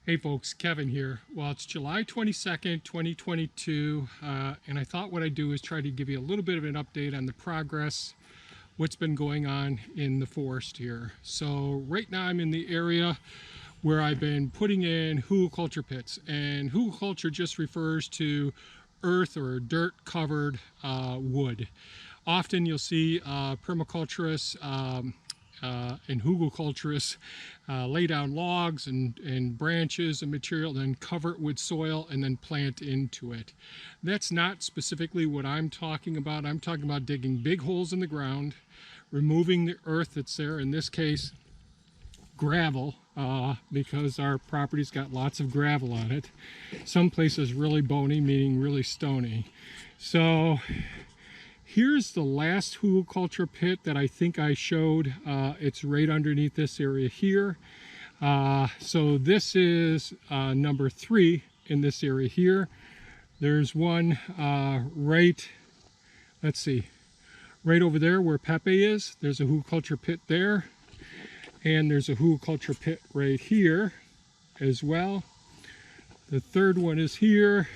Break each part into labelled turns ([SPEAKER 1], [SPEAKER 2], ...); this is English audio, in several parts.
[SPEAKER 1] Hey folks, Kevin here. Well, it's July 22nd, 2022, and I thought what I'd do is try to give you a little bit of an update on the progress, what's been going on in the forest here. So right now I'm in the area where I've been putting in hugelkultur pits, and hugelkultur just refers to earth or dirt covered wood. Often you'll see permaculturists and hugelkulturists lay down logs and branches and material, then cover it with soil and then plant into it. That's not specifically what I'm talking about. I'm talking about digging big holes in the ground, removing the earth that's there, in this case gravel, because our property's got lots of gravel on it. Some places really bony, meaning really stony. So here's the last hugelkultur pit that I think I showed. It's right underneath this area here. So this is number 3 in this area here. There's one right over there where Pepe is. There's a hugelkultur pit there. And there's a hugelkultur pit right here as well. The third one is here.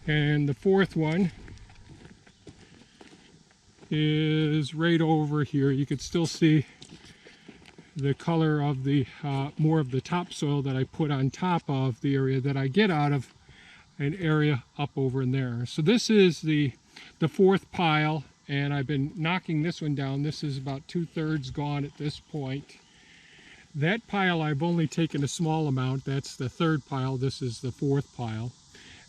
[SPEAKER 1] And the fourth one is right over here. You can still see the color of the more of the topsoil that I put on top of the area that I get out of an area up over in there. So this is the fourth pile, and I've been knocking this one down. This is about 2/3 gone at this point. That pile I've only taken a small amount. That's the third pile. This is the fourth pile,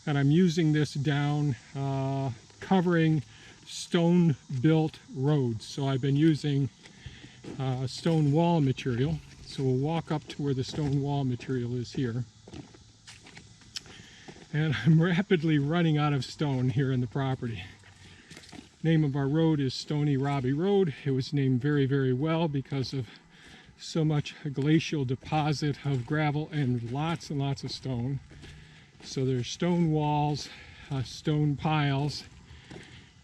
[SPEAKER 1] and I'm using this down covering stone built roads. So I've been using stone wall material. So we'll walk up to where the stone wall material is here. And I'm rapidly running out of stone here in the property. Name of our road is Stony Robbie Road. It was named very, very well because of so much glacial deposit of gravel and lots of stone. So there's stone walls, stone piles,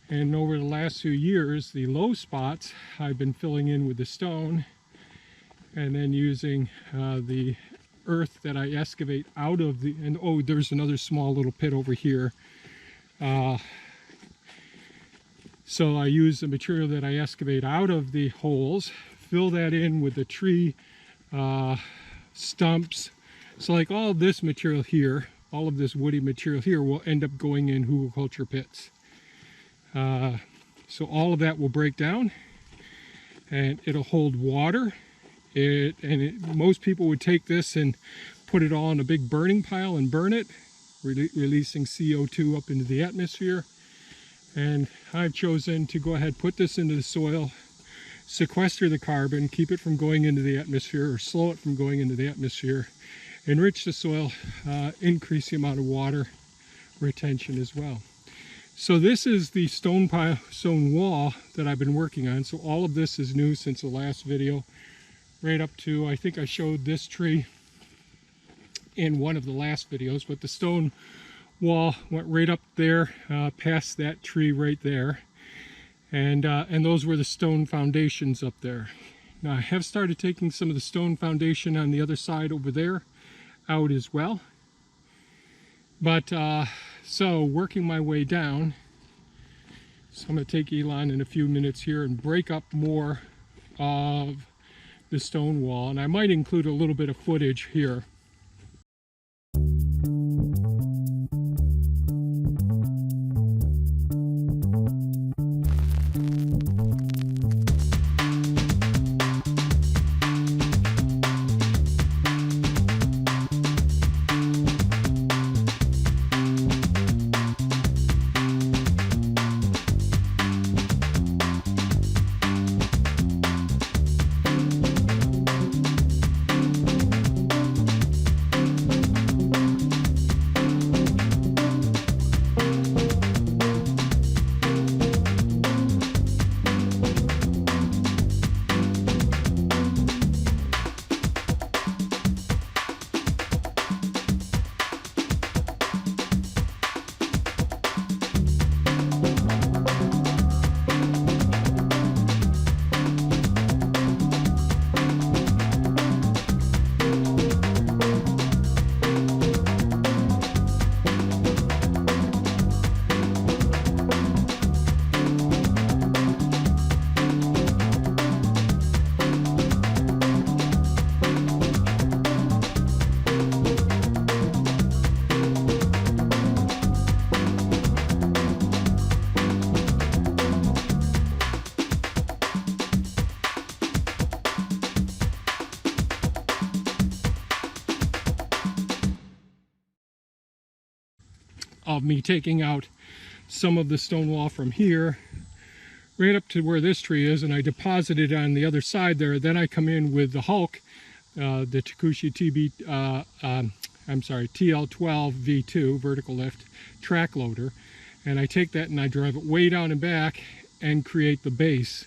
[SPEAKER 1] and over the last few years, the low spots I've been filling in with the stone and then using the earth that I excavate out of the, and oh, there's another small little pit over here. So I use the material that I excavate out of the holes, fill that in with the tree stumps. So like all of this material here, all of this woody material here will end up going in hugelkultur pits. So all of that will break down and it'll hold water. Most people would take this and put it all in a big burning pile and burn it, releasing CO2 up into the atmosphere. And I've chosen to go ahead, put this into the soil, sequester the carbon, keep it from going into the atmosphere or slow it from going into the atmosphere, enrich the soil, increase the amount of water retention as well. So this is the stone wall that I've been working on. So all of this is new since the last video, right up to, I think I showed this tree in one of the last videos, but the stone wall went right up there, past that tree right there, and those were the stone foundations up there. Now I have started taking some of the stone foundation on the other side over there out as well, but so working my way down. So I'm going to take Elon in a few minutes here and break up more of the stone wall, and I might include a little bit of footage here. of me taking out some of the stone wall from here right up to where this tree is, and I deposit it on the other side there. Then I come in with the Hulk, the Takushi TL12 V2 vertical lift track loader, and I take that and I drive it way down and back and create the base.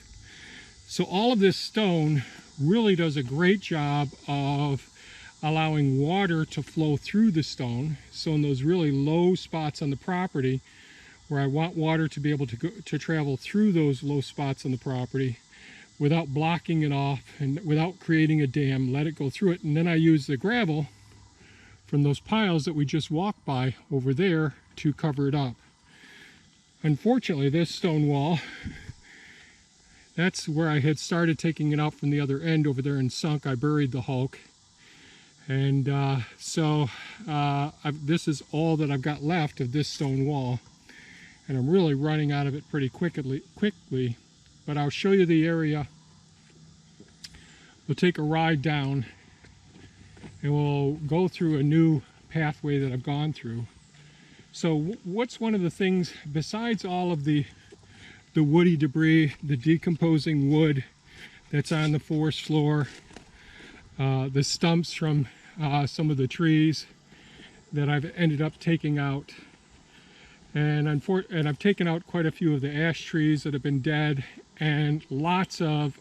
[SPEAKER 1] So all of this stone really does a great job of allowing water to flow through the stone. So in those really low spots on the property where I want water to be able to travel through those low spots on the property without blocking it off and without creating a dam, let it go through it. And then I use the gravel from those piles that we just walked by over there to cover it up. Unfortunately, this stone wall, that's where I had started taking it out from the other end over there and sunk. I buried the Hulk. And this is all that I've got left of this stone wall. And I'm really running out of it pretty quickly. But I'll show you the area. We'll take a ride down and we'll go through a new pathway that I've gone through. So what's one of the things, besides all of the woody debris, the decomposing wood that's on the forest floor, the stumps from some of the trees that I've ended up taking out, and I've taken out quite a few of the ash trees that have been dead, and lots of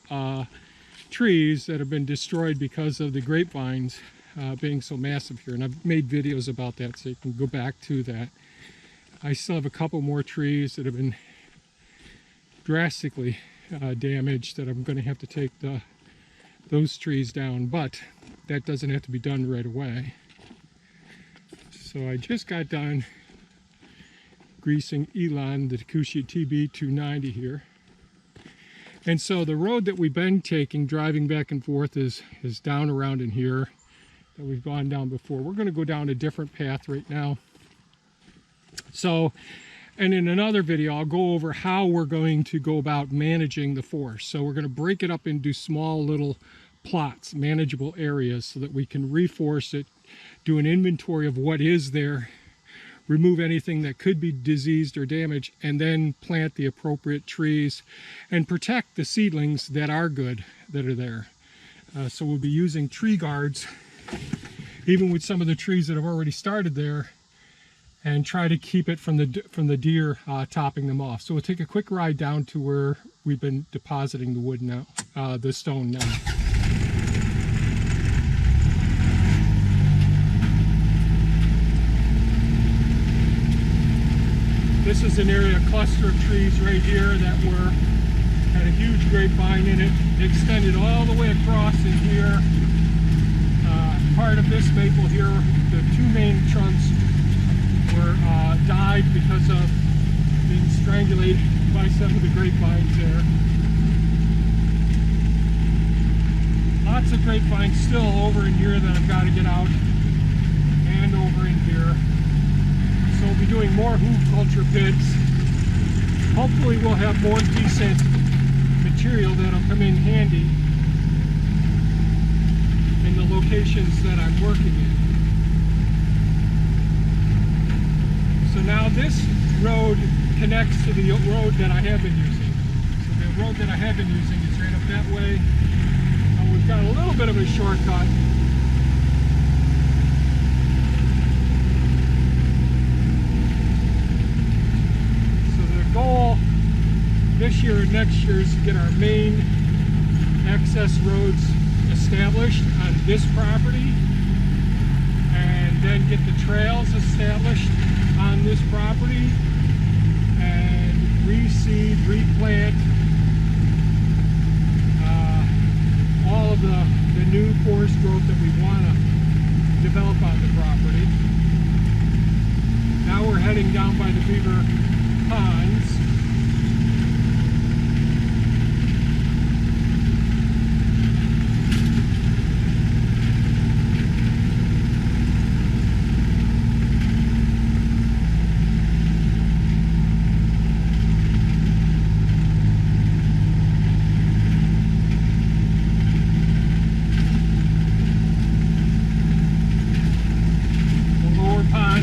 [SPEAKER 1] trees that have been destroyed because of the grapevines being so massive here. And I've made videos about that, so you can go back to that. I still have a couple more trees that have been drastically damaged that I'm going to have to take those trees down, but that doesn't have to be done right away. So I just got done greasing Elon, the Takushi TB290 here. And so the road that we've been taking, driving back and forth, is down around in here that we've gone down before. We're going to go down a different path right now. So, and in another video, I'll go over how we're going to go about managing the forest. So we're going to break it up into small little plots, manageable areas, so that we can reforest it, do an inventory of what is there, remove anything that could be diseased or damaged, and then plant the appropriate trees and protect the seedlings that are good, that are there. So we'll be using tree guards, even with some of the trees that have already started there, and try to keep it from the deer topping them off. So we'll take a quick ride down to where we've been depositing the wood now, the stone now. This is an area, a cluster of trees right here that had a huge grapevine in it. It extended all the way across in here. Part of this maple here, the two main trunks were died because of being strangulated by some of the grapevines there. Lots of grapevines still over in here that I've got to get out, and over in here. So we'll be doing more hugelkultur pits. Hopefully we'll have more decent material that'll come in handy in the locations that I'm working in. So now this road connects to the road that I have been using. So the road that I have been using is right up that way. We've got a little bit of a shortcut. So the goal this year and next year is to get our main access roads established on this property, and then get the trails established on this property, and reseed, replant all of the new forest growth that we want to develop on the property. Now we're heading down by the beaver ponds.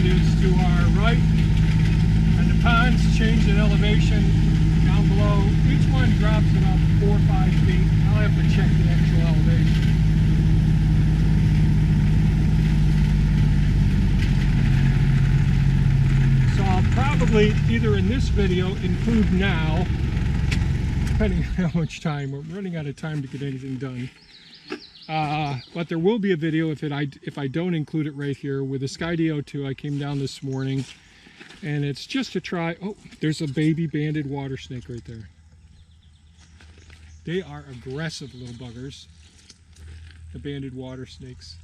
[SPEAKER 1] Is to our right. elevation down below. Each one drops about 4 or 5 feet. I'll have to check the actual elevation. So I'll probably either in this video include now, depending on how much time. We're running out of time to get anything done. But there will be a video if I don't include it right here with the Skydio 2. I came down this morning, and it's just to try. Oh, there's a baby banded water snake right there. They are aggressive little buggers, the banded water snakes.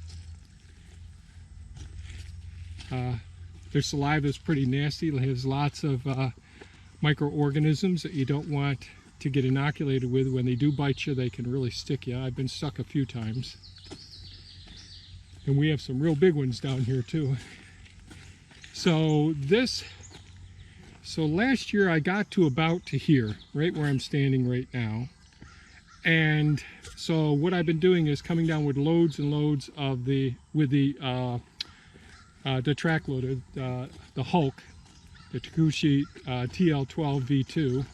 [SPEAKER 1] Their saliva is pretty nasty. It has lots of microorganisms that you don't want to get inoculated with. When they do bite you, they can really stick you. I've been stuck a few times. And we have some real big ones down here too. So last year I got to about to here, right where I'm standing right now. And so what I've been doing is coming down with loads and loads of the track loader, the Hulk, the Takushi TL12 V2,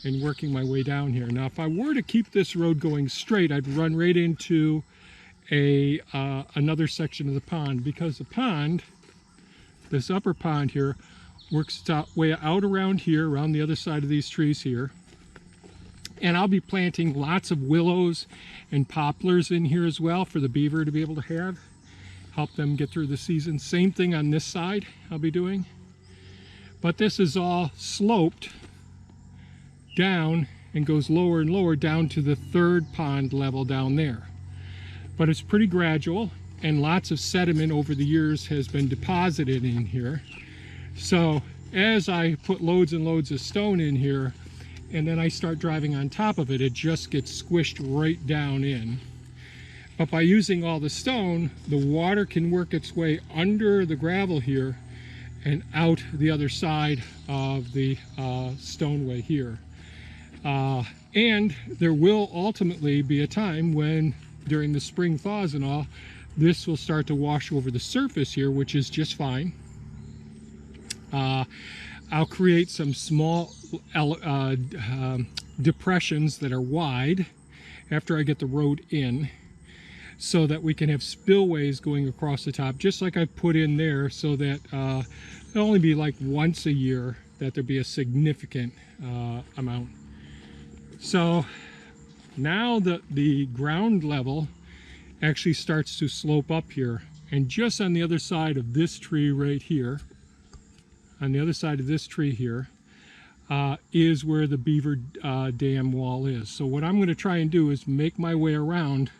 [SPEAKER 1] and working my way down here. Now, if I were to keep this road going straight, I'd run right into another section of the pond, because the pond, this upper pond here, works way out around here, around the other side of these trees here. And I'll be planting lots of willows and poplars in here as well for the beaver to be able to help them get through the season. Same thing on this side I'll be doing. But this is all sloped down and goes lower and lower down to the third pond level down there. But it's pretty gradual, and lots of sediment over the years has been deposited in here. So as I put loads and loads of stone in here, and then I start driving on top of it, it just gets squished right down in. But by using all the stone, the water can work its way under the gravel here and out the other side of the stoneway here. And there will ultimately be a time when, during the spring thaws and all, this will start to wash over the surface here, which is just fine. I'll create some small depressions that are wide after I get the road in, so that we can have spillways going across the top, just like I put in there, so that it'll only be like once a year that there'll be a significant amount. So now the ground level actually starts to slope up here, and just on the other side of this tree right here, on the other side of this tree here, is where the beaver dam wall is. So what I'm going to try and do is make my way around.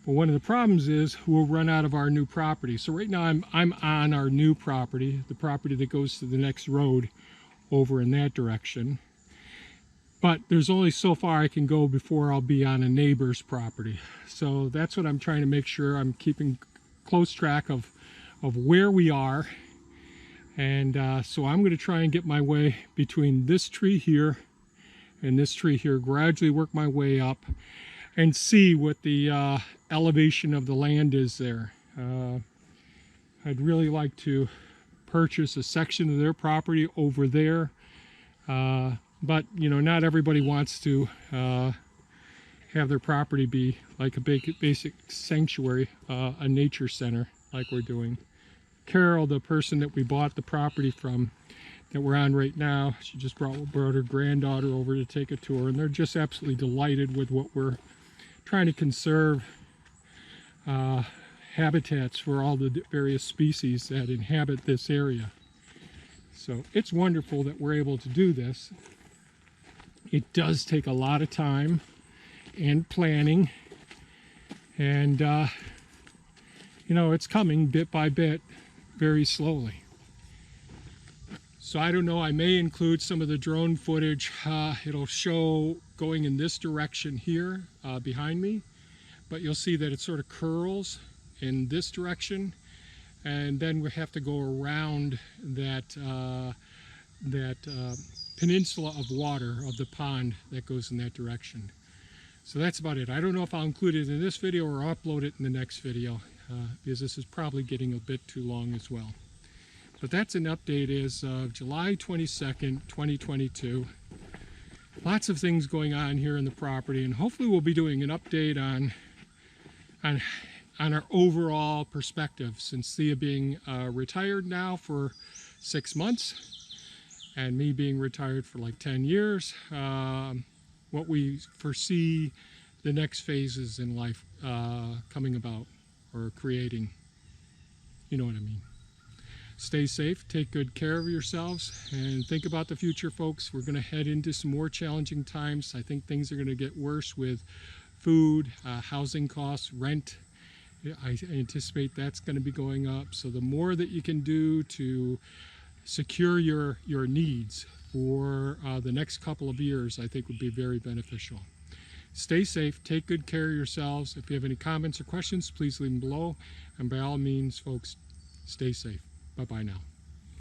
[SPEAKER 1] But one of the problems is we'll run out of our new property. So right now I'm on our new property, the property that goes to the next road over in that direction. But there's only so far I can go before I'll be on a neighbor's property. So that's what I'm trying to make sure I'm keeping close track of where we are. And so I'm going to try and get my way between this tree here and this tree here, gradually work my way up and see what the elevation of the land is there. I'd really like to purchase a section of their property over there, but you know, not everybody wants to have their property be like a basic sanctuary, a nature center like we're doing. Carol, the person that we bought the property from, that we're on right now, she just brought her granddaughter over to take a tour, and they're just absolutely delighted with what we're trying to conserve, habitats for all the various species that inhabit this area. So it's wonderful that we're able to do this. It does take a lot of time and planning, and you know, it's coming bit by bit, very slowly. So I don't know, I may include some of the drone footage. It'll show going in this direction here behind me, but you'll see that it sort of curls in this direction, and then we have to go around that peninsula of water of the pond that goes in that direction. So that's about it. I don't know if I'll include it in this video or upload it in the next video, because this is probably getting a bit too long as well. But that's an update as of July 22nd, 2022. Lots of things going on here in the property, and hopefully we'll be doing an update on our overall perspective, since Thea being retired now for 6 months and me being retired for like 10 years, what we foresee the next phases in life coming about or creating. You know what I mean. Stay safe, take good care of yourselves, and think about the future, folks. We're going to head into some more challenging times. I think things are going to get worse with food, housing costs, rent. I anticipate that's going to be going up. So the more that you can do to secure your needs for the next couple of years, I think would be very beneficial. Stay safe, take good care of yourselves. If you have any comments or questions, please leave them below. And by all means, folks, stay safe. Bye-bye now.